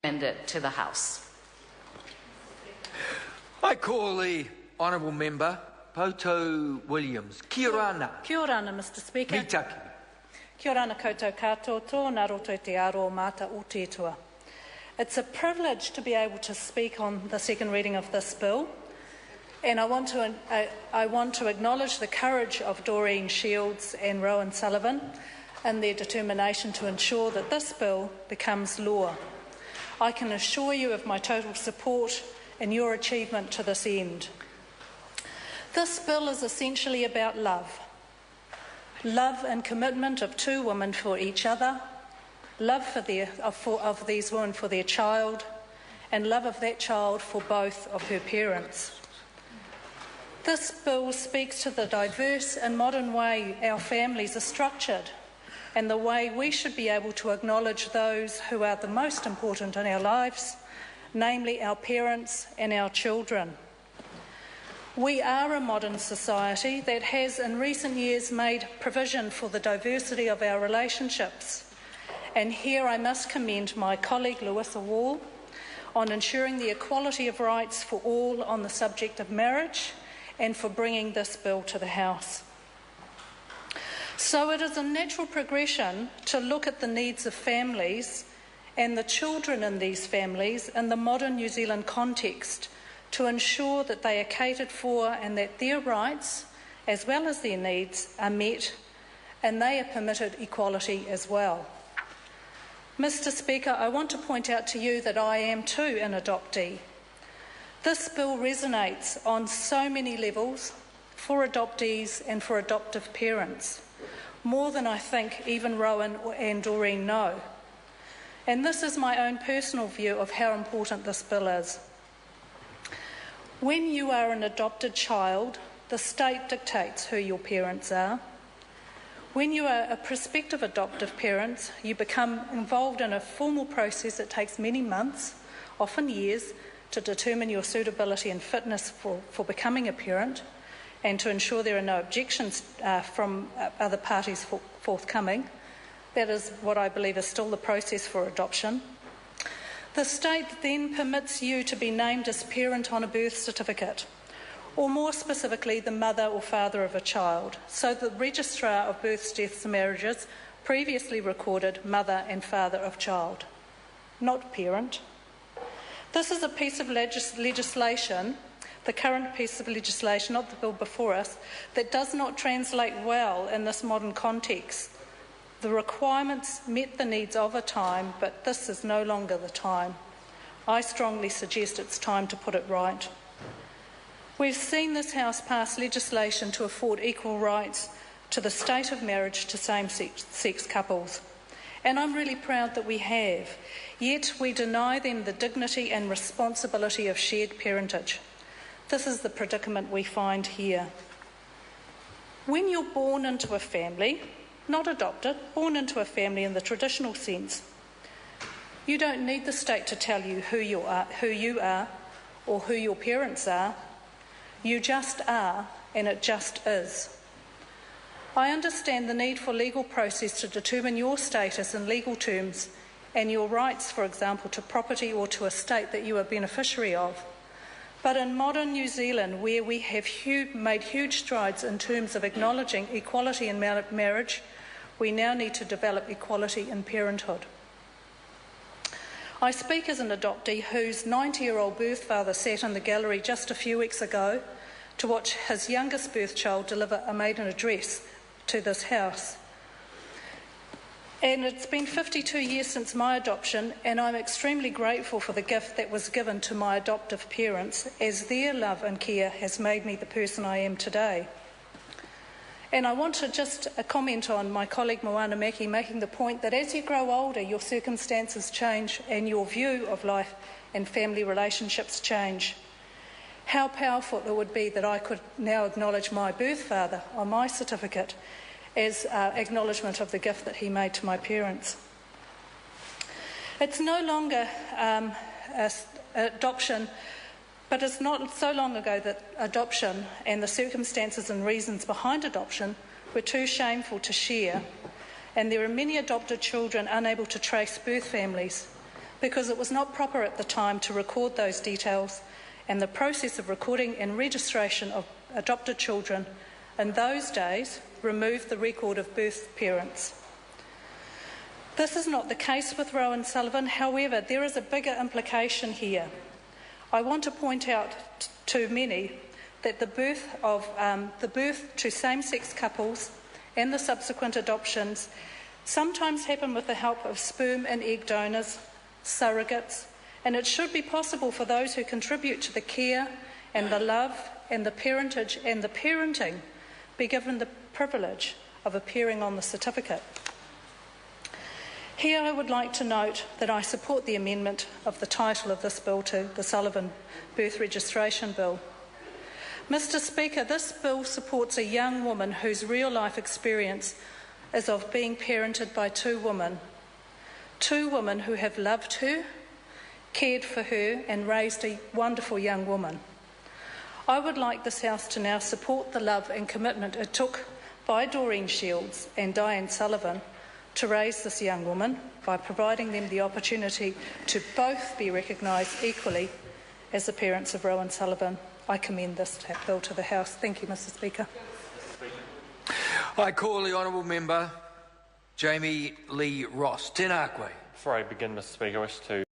Recommend it to the House. I call the Honourable Member Poto Williams. Kia ora ana. Kia ora ana, Mr Speaker. Mitaki. Kia ora ana koutou katoa, tōna roto te aro mata o tētua. It's a privilege to be able to speak on the second reading of this bill, and I want to acknowledge the courage of Doreen Shields and Rowan Sullivan and their determination to ensure that this bill becomes law. I can assure you of my total support in your achievement to this end. This bill is essentially about love. Love and commitment of two women for each other, love of these women for their child, and love of that child for both of her parents. This bill speaks to the diverse and modern way our families are structured, and the way we should be able to acknowledge those who are the most important in our lives, namely our parents and our children. We are a modern society that has in recent years made provision for the diversity of our relationships. And here I must commend my colleague Louisa Wall on ensuring the equality of rights for all on the subject of marriage and for bringing this bill to the House. So it is a natural progression to look at the needs of families and the children in these families in the modern New Zealand context to ensure that they are catered for and that their rights, as well as their needs, are met and they are permitted equality as well. Mr Speaker, I want to point out to you that I am too an adoptee. This bill resonates on so many levels for adoptees and for adoptive parents, more than I think even Rowan and Doreen know. And this is my own personal view of how important this bill is. When you are an adopted child, the state dictates who your parents are. When you are a prospective adoptive parent, you become involved in a formal process that takes many months, often years, to determine your suitability and fitness for becoming a parent and to ensure there are no objections from other parties forthcoming. That is what I believe is still the process for adoption. The state then permits you to be named as parent on a birth certificate, or more specifically, the mother or father of a child. So the Registrar of Births, Deaths and Marriages previously recorded mother and father of child, not parent. This is a piece of legislation, the current piece of legislation, not the bill before us, that does not translate well in this modern context. The requirements met the needs of a time, but this is no longer the time. I strongly suggest it's time to put it right. We've seen this House pass legislation to afford equal rights to the state of marriage to same-sex couples, and I'm really proud that we have, yet we deny them the dignity and responsibility of shared parentage. This is the predicament we find here. When you're born into a family, not adopted, born into a family in the traditional sense, you don't need the state to tell you who you are or who your parents are. You just are, and it just is. I understand the need for legal process to determine your status in legal terms and your rights, for example, to property or to a estate that you are beneficiary of. But in modern New Zealand, where we have made huge strides in terms of acknowledging equality in marriage, we now need to develop equality in parenthood. I speak as an adoptee whose 90-year-old birth father sat in the gallery just a few weeks ago to watch his youngest birth child deliver a maiden address to this House. And it's been 52 years since my adoption, and I'm extremely grateful for the gift that was given to my adoptive parents, as their love and care has made me the person I am today. And I want to just comment on my colleague Moana Maki making the point that as you grow older, your circumstances change and your view of life and family relationships change. How powerful it would be that I could now acknowledge my birth father on my certificate as acknowledgement of the gift that he made to my parents. It's no longer adoption, but it's not so long ago that adoption and the circumstances and reasons behind adoption were too shameful to share, and there are many adopted children unable to trace birth families. because it was not proper at the time to record those details, and the process of recording and registration of adopted children in those days removed the record of birth parents. This is not the case with Rowan Sullivan. However, there is a bigger implication here. I want to point out to many that the birth to same-sex couples and the subsequent adoptions sometimes happen with the help of sperm and egg donors, surrogates, and it should be possible for those who contribute to the care and the love and the parentage and the parenting be given the privilege of appearing on the certificate. Here I would like to note that I support the amendment of the title of this bill to the Sullivan Birth Registration Bill. Mr. Speaker, this bill supports a young woman whose real-life experience is of being parented by two women who have loved her, cared for her and raised a wonderful young woman. I would like this House to now support the love and commitment it took by Doreen Shields and Diane Sullivan to raise this young woman by providing them the opportunity to both be recognised equally as the parents of Rowan Sullivan. I commend this bill to the House. Thank you, Mr. Speaker. I call the honourable member Jamie Lee Ross. Tēnā koe. Before I begin, Mr. Speaker, I wish to